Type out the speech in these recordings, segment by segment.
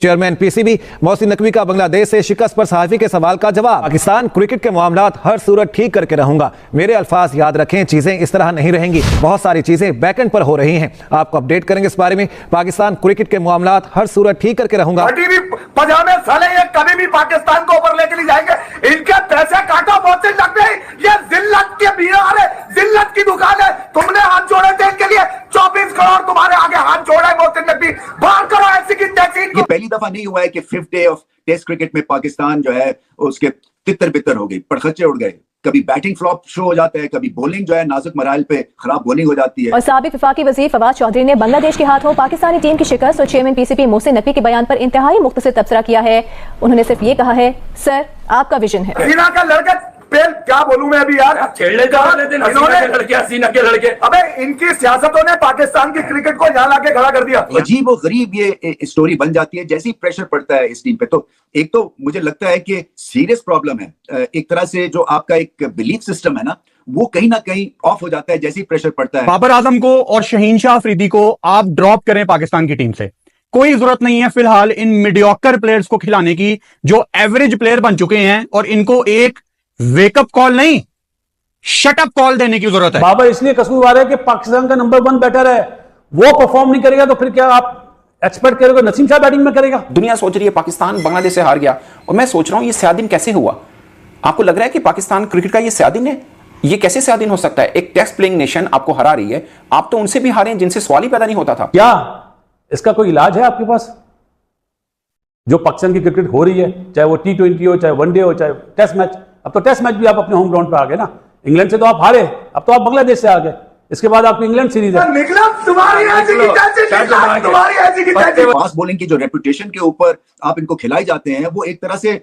Chairman PCB Mohsin Naqvi का बांग्लादेश से शिकस्त पर सहाफी के सवाल का जवाब। पाकिस्तान क्रिकेट के मामलात हर सूरत ठीक करके रहूंगा। मेरे अल्फाज याद रखें, चीजें इस तरह नहीं रहेंगी। बहुत सारी चीजें बैकएंड पर हो रही हैं, आपको अपडेट करेंगे इस बारे में। पाकिस्तान क्रिकेट के मामलात हर सूरत ठीक करके रहूंगा। पजामे साले ये कभी भी पाकिस्तान को ऊपर लेके नहीं जाएंगे। इनके पैसे काटो मोहसिन नकवी, ये जिल्लत के बीमार है, जिल्लत की दुकान है। तुमने हाथ जोड़े थे इनके लिए, 24 करोड़ तुम्हारे आगे हाथ जोड़ा है मोहसिन नकवी। बाहर करो ऐसी की तैसी। ये पहली दफा नहीं हुआ है कि 5th day of test cricket में पाकिस्तान जो है उसके तितर बितर हो गई, पड़खच्चे उड़ गए। कभी बैटिंग फ्लॉप शो हो जाता है, कभी बॉलिंग जो है नाजुक मराइल पे खराब बॉलिंग हो जाती है। और साबिक वफाकी वजीर फवाद चौधरी ने बांग्लादेश के हाथों पाकिस्तानी टीम की शिकस्त और चेयरमैन पीसीबी मोहसिन नकवी के बयान पर इंतहाई मुख्तसर तबसरा किया है। उन्होंने सिर्फ ये कहा है, सर आपका विजन है। हसीना का लड़का पेल, क्या बोलूं मैं अभी यार, छेड़ने जा रहे थे हसीना के लड़के, हसीना के लड़के। अबे इनकी सियासतों ने पाकिस्तान की क्रिकेट को यहाँ लाके खड़ा कर दिया। अजीब और गरीब ये स्टोरी बन जाती है जैसे ही प्रेशर पड़ता है इस टीम पे। तो एक तो मुझे लगता है कि सीरियस प्रॉब्लम है, एक तरह से जो आपका एक बिलीफ सिस्टम है ना, वो कहीं ना कहीं ऑफ हो जाता है जैसे ही प्रेशर पड़ता है। बाबर आजम को और शहीन शाह अफरीदी को आप ड्रॉप करें पाकिस्तान की टीम से। कोई जरूरत नहीं है फिलहाल इन मीडियोकर प्लेयर्स को खिलाने की जो एवरेज प्लेयर बन चुके हैं, और इनको एक वेकअप कॉल नहीं, शटअप कॉल देने की जरूरत है। बाबर इसलिए कसूरवार है कि पाकिस्तान का नंबर 1 बैटर है, वो परफॉर्म नहीं करेगा तो फिर क्या आप एक्सपेक्ट करोगे नसीम शाह बैटिंग में करेगा? दुनिया सोच रही है पाकिस्तान बांग्लादेश से हार गया, और मैं सोच रहा हूं ये स्याह दिन कैसे हुआ। आपको लग रहा है कि पाकिस्तान क्रिकेट का ये स्याह दिन है? ये कैसे स्याह दिन हो सकता है? एक टेस्ट प्लेइंग नेशन आपको हरा रही है, आप तो उनसे भी हारे हैं जिनसे सवाल ही पैदा नहीं होता था। क्या इसका कोई इलाज है आपके पास? जो पाकिस्तान की क्रिकेट हो रही है, चाहे वो T20 हो, चाहे वनडे हो, चाहे टेस्ट मैच। अब तो टेस्ट मैच भी आप अपने होम ग्राउंड पे आ गए ना। इंग्लैंड से तो आप हारे, अब तो आप बांग्लादेश से आ गए, इसके बाद आपकी इंग्लैंड सीरीज है। फास्ट बॉलिंग की जो रेपुटेशन के ऊपर आप इनको खिलाए जाते हैं, वो एक तरह से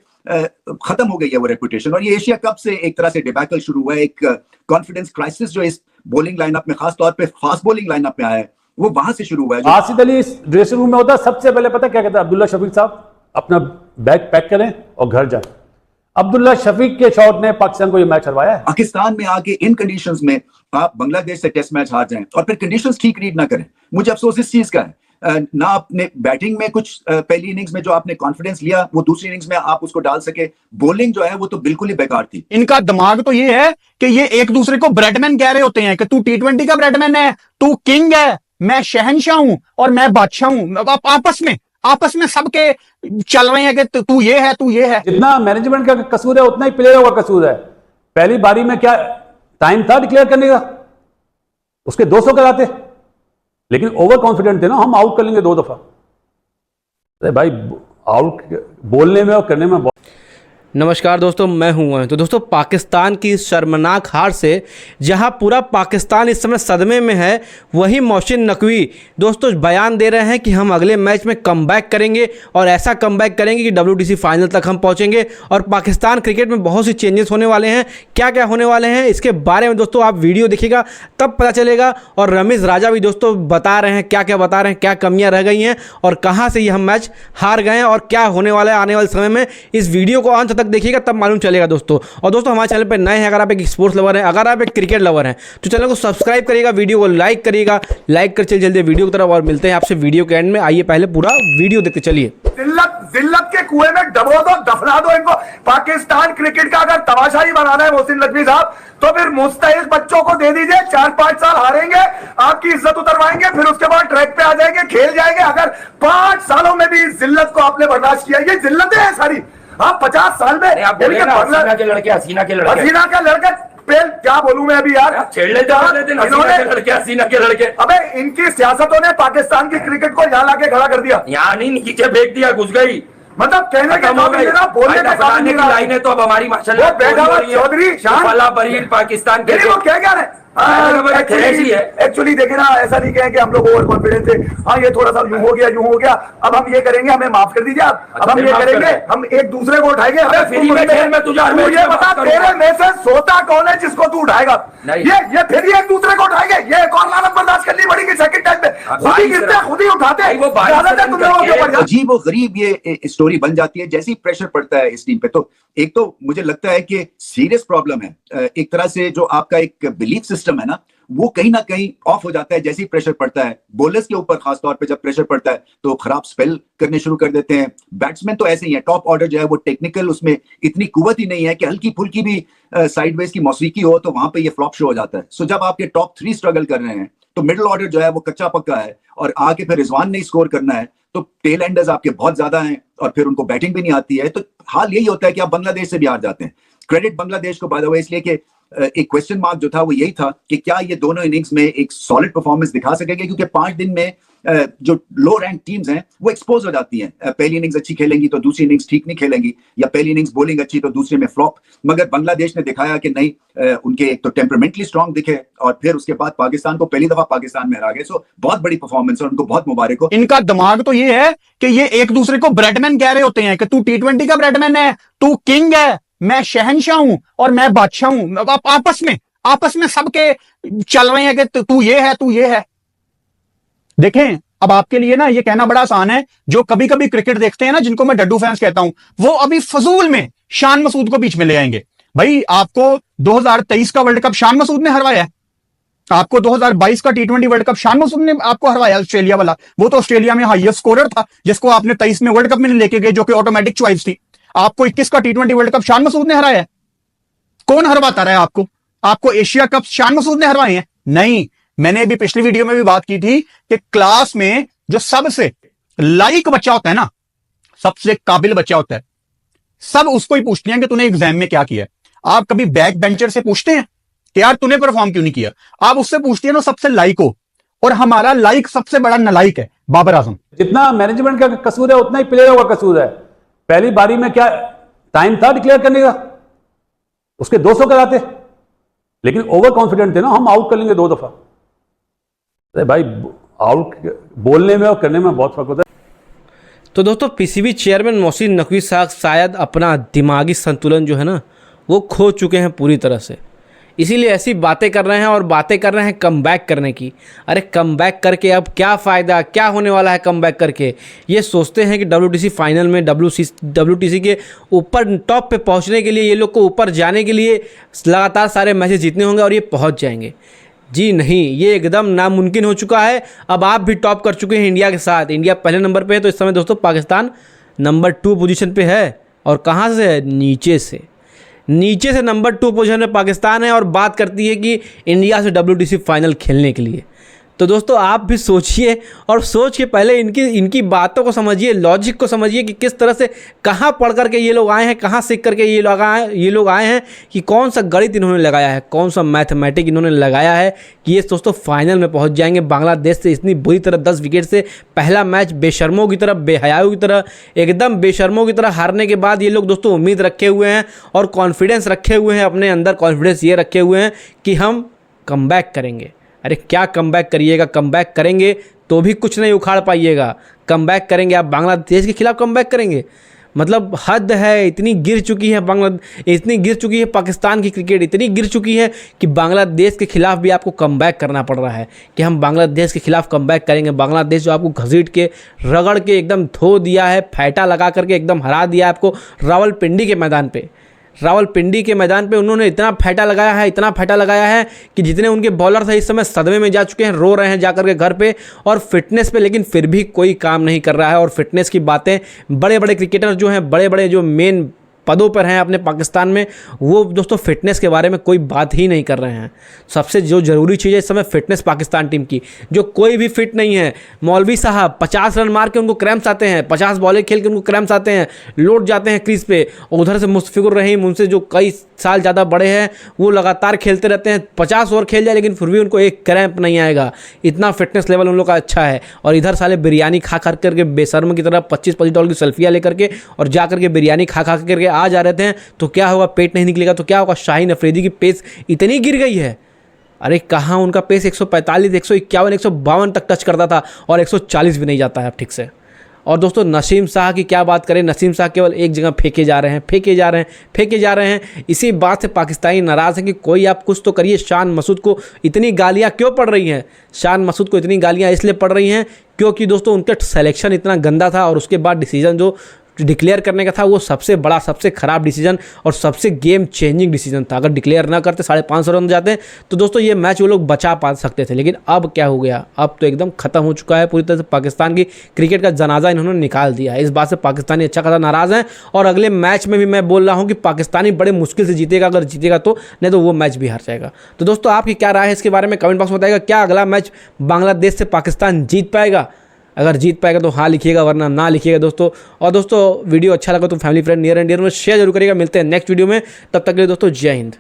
खत्म हो गई है वो रेपुटेशन। और ये एशिया कप से एक तरह से डिबैकल शुरू हुआ है, एक कॉन्फिडेंस क्राइसिस जो इस बॉलिंग लाइनअप में, खासतौर पे फास्ट बॉलिंग लाइनअप में आया है, वो वहां से शुरू हुआ है। आसिफ अली इस ड्रेसिंग रूम में होता है, सबसे पहले पता क्या कहता है? अब्दुल्ला शफीक साहब अपना बैग पैक करें और घर जाएं। अब्दुल्ला शफीक के शॉट ने पाकिस्तान को यह मैच हरवाया है। पाकिस्तान में आके इन कंडीशंस में आप बांग्लादेश से टेस्ट मैच हार जाएं और फिर कंडीशंस ठीक रीड ना करें, मुझे अफसोस इस चीज का है। ना आपने बैटिंग में कुछ पहली इनिंग्स में जो आपने कॉन्फिडेंस लिया वो दूसरी इनिंग्स में आप उसको डाल सके, बॉलिंग जो है वो तो बिल्कुल ही बेकार थी। इनका दिमाग तो ये है कि ये एक दूसरे को ब्रेडमैन कह रहे होते हैं कि तू T20 का ब्रेडमैन है, तू किंग है, मैं शहनशाह हूं और मैं बादशाह हूं। आप आपस में सबके चल रहे हैं कि तू ये है, तू ये है। जितना मैनेजमेंट का कसूर है उतना ही प्लेयरों का कसूर है। पहली बारी में क्या टाइम था डिक्लेयर करने का? उसके 200 कराते, लेकिन ओवर कॉन्फिडेंट थे ना, हम आउट कर लेंगे 2 दफा। अरे भाई, आउट बोलने में और करने में नमस्कार दोस्तों, मैं हूं। तो दोस्तों, पाकिस्तान की शर्मनाक हार से जहां पूरा पाकिस्तान इस समय सदमे में है, वहीं मोहसिन नकवी दोस्तों बयान दे रहे हैं कि हम अगले मैच में कमबैक करेंगे और ऐसा कमबैक करेंगे कि WTC फाइनल तक हम पहुंचेंगे और पाकिस्तान क्रिकेट में बहुत सी चेंजेस होने वाले हैं। क्या क्या होने वाले हैं इसके बारे में दोस्तों आप वीडियो देखिएगा तब पता चलेगा। और रमेश राजा भी दोस्तों बता रहे हैं क्या क्या बता रहे हैं, क्या कमियाँ रह गई हैं और कहाँ से ये हम मैच हार गए हैं और क्या होने वाला है आने वाले समय में। इस वीडियो को अंत तक देखिएगा तब मालूम चलेगा दोस्तों। और दोस्तों, हमारे चैनल पे नए हैं, अगर आप एक स्पोर्ट्स लवर हैं, अगर आप एक क्रिकेट लवर हैं, तो चैनल को सब्सक्राइब करिएगा, वीडियो को लाइक करिएगा। लाइक कर चल जल्दी वीडियो की तरफ और मिलते हैं आपसे वीडियो के एंड में। आइए पहले पूरा वीडियो देखते चलिए। जिल्लत के कुएं में डबो दो, दफना दो इनको। पाकिस्तान क्रिकेट का अगर तमाशा ही बनाना है मोहसिन नकवी साहब, तो फिर मुस्तैद बच्चों को दे दीजिए। 4-5 साल हारेंगे, आपकी इज्जत उतरवाएंगे, फिर उसके बाद ट्रैक पे आ जाएंगे, खेल जाएंगे। अगर 5 सालों में भी जिल्लत को आपने बर्दाश्त किया, ये जिल्लतें हैं सारी। आप 50 साल में हसीना के लड़के हसीना का लड़का पेल, क्या बोलूं मैं अभी यार, छेड़ने जा रहे थे हसीना के लड़के। अबे इनकी सियासतों ने पाकिस्तान की क्रिकेट को यहाँ लाके खड़ा कर दिया। यहाँ नहीं, नीचे फेंक दिया, घुस गई। मतलब कहने का बोलने का लाइन है तो अब हमारी माशाल्लाह चौधरी शाह पाकिस्तान के वो क्या कह रहे हैं? एक्चुअली देखे ना, ऐसा नहीं कहें कि हम लोग ओवर कॉन्फिडेंस थे। हाँ, ये थोड़ा सा यूं हो गया, अब हम ये करेंगे, हमें माफ कर दीजिए आप। अब हम ये करेंगे, हम एक दूसरे को उठाएंगे। मुझे बता, तेरे में से सोता कौन है जिसको तू उठाएगा? ये फिर एक दूसरे को उठाएंगे, ये एक और लानत बर्दाश्त करनी पड़ेगी। सेकंड टाइम पे खुद ही गिरते हैं, खुद ही उठाते हैं। अजीब और गरीब ये स्टोरी बन जाती है जैसे ही प्रेशर पड़ता है इस टीम पे। तो एक तो मुझे लगता है कि सीरियस प्रॉब्लम है, एक तरह से जो आपका एक बिलीफ सिस्टम है ना, वो कहीं ना कहीं ऑफ हो जाता है जैसे ही प्रेशर पड़ता है। बॉलर्स के ऊपर खासतौर पे जब प्रेशर पड़ता है तो खराब स्पेल करने शुरू कर देते हैं। बैट्समैन तो ऐसे ही है, टॉप ऑर्डर जो है वो टेक्निकल, उसमें इतनी कुवत ही नहीं है कि हल्की फुल्की भी साइडवेज की मौसीकी हो तो वहां पे ये फ्लॉप शो हो जाता है। सो जब आपके टॉप 3 स्ट्रगल कर रहे हैं तो मिडिल ऑर्डर जो है वो कच्चा पक्का है और आके फिर रिजवान ने स्कोर करना है तो टेल एंडर्स आपके बहुत ज्यादा हैं और फिर उनको बैटिंग भी नहीं आती है। तो हाल यही होता है कि आप बांग्लादेश से भी हार जाते हैं। क्रेडिट बांग्लादेश को बाय द वे इसलिए कि एक क्वेश्चन मार्क जो था वो यही था कि क्या ये दोनों इनिंग्स में एक सॉलिड परफॉर्मेंस दिखा सकेंगे, क्योंकि 5 दिन में जो लो रैंक टीम्स हैं वो एक्सपोज हो जाती हैं। पहली इनिंग्स अच्छी खेलेंगी तो दूसरी इनिंग्स ठीक नहीं खेलेंगी, या पहली इनिंग्स बॉलिंग अच्छी तो दूसरे में फ्लॉप। मगर बांग्लादेश ने दिखाया कि नहीं, उनके एक तो टेम्परामेंटली स्ट्रांग दिखे और फिर उसके बाद पाकिस्तान को पहली दफा पाकिस्तान में हरा गए। सो बहुत बड़ी परफॉर्मेंस है, उनको बहुत मुबारक हो। इनका दिमाग तो ये है कि ये एक दूसरे को ब्रेडमैन कह रहे होते हैं कि तू T20 का ब्रेडमैन है, तू किंग है, मैं शहनशाह हूं और मैं बादशाह हूं। आप आपस में सबके चल रहे हैं कि तू ये है, तू ये है। देखें, अब आपके लिए ना ये कहना बड़ा आसान है, जो कभी कभी क्रिकेट देखते हैं ना, जिनको मैं डड्डू फैंस कहता हूं, वो अभी फजूल में शान मसूद को बीच में ले आएंगे। भाई, आपको 2023 का वर्ल्ड कप शान मसूद ने हरवाया है, आपको 2022 का T20 world cup Shan Masood ने आपको हरवाया, ऑस्ट्रेलिया वाला। वो तो ऑस्ट्रेलिया में हाईएस्ट स्कोरर था, जिसको आपने 23 में वर्ल्ड कप में लेके गए, जो कि ऑटोमेटिक चॉइस थी। आपको 21 का T20 world cup Shan Masood ने हराया है। कौन हरवाता रहा है आपको एशिया कप शान मसूद ने हरवाए हैं? नहीं। मैंने अभी पिछली वीडियो में भी बात की थी कि क्लास में जो सबसे लाइक बच्चा होता है ना, सबसे काबिल बच्चा होता है, सब उसको ही पूछते हैं कि तूने एग्जाम में क्या किया। आप कभी बैक बेंचर से पूछते हैं कि यार तूने परफॉर्म क्यों नहीं किया? आप उससे पूछते हैं ना सबसे लाइक हो, और हमारा लाइक सबसे बड़ा नलाइक है बाबर आजम। जितना मैनेजमेंट का कसूर है उतना ही प्लेयरों का कसूर है। पहली बारी में क्या टाइम था डिक्लेयर करने का, उसके 200 कराते, लेकिन ओवर कॉन्फिडेंट थे ना, हम आउट कर लेंगे 2 दफा। अरे भाई, आउट बोलने में और करने में बहुत फर्क होता है। तो दोस्तों, पीसीबी चेयरमैन मोहसिन नकवी साहब शायद अपना दिमागी संतुलन जो है ना वो खो चुके हैं पूरी तरह से, इसीलिए ऐसी बातें कर रहे हैं और बातें कर रहे हैं कमबैक करने की। अरे कमबैक करके अब क्या फ़ायदा, क्या होने वाला है कमबैक करके? ये सोचते हैं कि WTC फाइनल में WTC के ऊपर टॉप पे पहुंचने के लिए, ये लोग को ऊपर जाने के लिए लगातार सारे मैचेस जीतने होंगे और ये पहुंच जाएंगे। जी नहीं, ये एकदम नामुमकिन हो चुका है। अब आप भी टॉप कर चुके हैं इंडिया के साथ। इंडिया पहले नंबर पे है, तो इस समय दोस्तों पाकिस्तान नंबर 2 पोजीशन पे है। और कहाँ से है? नीचे से नंबर 2 पोजीशन में पाकिस्तान है और बात करती है कि इंडिया से WTC फाइनल खेलने के लिए। तो दोस्तों, आप भी सोचिए और सोच के पहले इनकी बातों को समझिए, लॉजिक को समझिए कि किस तरह से, कहाँ पढ़ करके ये लोग आए हैं, कहाँ सीख करके ये लोग आए हैं, कि कौन सा गणित इन्होंने लगाया है, कौन सा मैथमेटिक इन्होंने लगाया है कि ये दोस्तों फाइनल में पहुंच जाएंगे बांग्लादेश से इतनी बुरी तरह 10 विकेट से। पहला मैच बेशर्मों की तरह, बेहयाओं की तरह, एकदम बेशर्मों की तरह हारने के बाद ये लोग दोस्तों उम्मीद रखे हुए हैं और कॉन्फिडेंस रखे हुए हैं, अपने अंदर कॉन्फिडेंस ये रखे हुए हैं कि हम कमबैक करेंगे। अरे क्या कमबैक करिएगा? कमबैक करेंगे तो भी कुछ नहीं उखाड़ पाइएगा। कमबैक करेंगे, आप बांग्लादेश के खिलाफ कमबैक करेंगे? मतलब हद है। इतनी गिर चुकी है पाकिस्तान की क्रिकेट, इतनी गिर चुकी है कि बांग्लादेश के खिलाफ भी आपको कमबैक करना पड़ रहा है कि हम बांग्लादेश के खिलाफ कमबैक करेंगे। बांग्लादेश जो आपको घसीट के, रगड़ के एकदम धो दिया है, फैटा लगा करके एकदम हरा दिया है आपको रावलपिंडी के मैदान पे उन्होंने इतना फैटा लगाया है कि जितने उनके बॉलर थे इस समय सदमे में जा चुके हैं, रो रहे हैं जाकर के घर पे और फिटनेस पे, लेकिन फिर भी कोई काम नहीं कर रहा है। और फिटनेस की बातें बड़े बड़े क्रिकेटर जो हैं, बड़े बड़े जो मेन पदों पर हैं अपने पाकिस्तान में, वो दोस्तों फिटनेस के बारे में कोई बात ही नहीं कर रहे हैं। सबसे जो ज़रूरी चीज़ है इस समय फिटनेस पाकिस्तान टीम की, जो कोई भी फिट नहीं है। मौलवी साहब 50 रन मार के उनको क्रैम्प्स आते हैं, 50 बॉलें खेल के उनको क्रैम्प्स आते हैं, लौट जाते हैं क्रीज पे। उधर से मुस्तफिकुर रहीम, उनसे जो कई साल ज़्यादा बड़े हैं, वो लगातार खेलते रहते हैं, 50 ओवर खेल जाए लेकिन फिर भी उनको एक क्रैम्प नहीं आएगा। इतना फिटनेस लेवल उन लोग का अच्छा है। और इधर साले बिरयानी खा करके बेशर्म की तरह $25-25 की सेल्फियाँ लेकर के और जा करके बिरयानी खा करके आ जा रहे थे, तो क्या होगा? पेट नहीं निकलेगा तो क्या होगा? शाहीन अफरीदी की पेस इतनी गिर गई है। अरे कहाँ उनका पेस 145, 151, 152 तक टच करता था और 140 भी नहीं जाता है अब ठीक से। और दोस्तों नसीम शाह की क्या बात करें, नसीम शाह केवल एक जगह फेंके जा रहे हैं। इसी बात से पाकिस्तानी नाराज़ हैं कि कोई आप कुछ तो करिए। शान मसूद को इतनी गालियाँ क्यों पड़ रही हैं? शान मसूद को इतनी गालियाँ इसलिए पड़ रही हैं क्योंकि दोस्तों उनका सिलेक्शन इतना गंदा था और उसके बाद डिसीजन जो डिक्लेयर करने का था वो सबसे बड़ा, सबसे खराब डिसीजन और सबसे गेम चेंजिंग डिसीजन था। अगर डिक्लेयर ना करते 550 रन जाते तो दोस्तों ये मैच वो लोग बचा पा सकते थे। लेकिन अब क्या हो गया, अब तो एकदम खत्म हो चुका है पूरी तरह से। पाकिस्तान की क्रिकेट का जनाजा इन्होंने निकाल दिया है। इस बात से पाकिस्तानी अच्छा खासा नाराज़ हैं और अगले मैच में भी मैं बोल रहा हूँ कि पाकिस्तानी बड़े मुश्किल से जीतेगा, अगर जीतेगा तो, नहीं तो वो मैच भी हार जाएगा। तो दोस्तों आपकी क्या राय है इसके बारे में कमेंट बॉक्स में बताइएगा। क्या अगला मैच बांग्लादेश से पाकिस्तान जीत पाएगा? अगर जीत पाएगा तो हाँ लिखिएगा, वरना ना लिखिएगा दोस्तों। और दोस्तों वीडियो अच्छा लगा तो family friend near and dear में शेयर जरूर करिएगा। मिलते हैं नेक्स्ट वीडियो में, तब तक के लिए दोस्तों जय हिंद।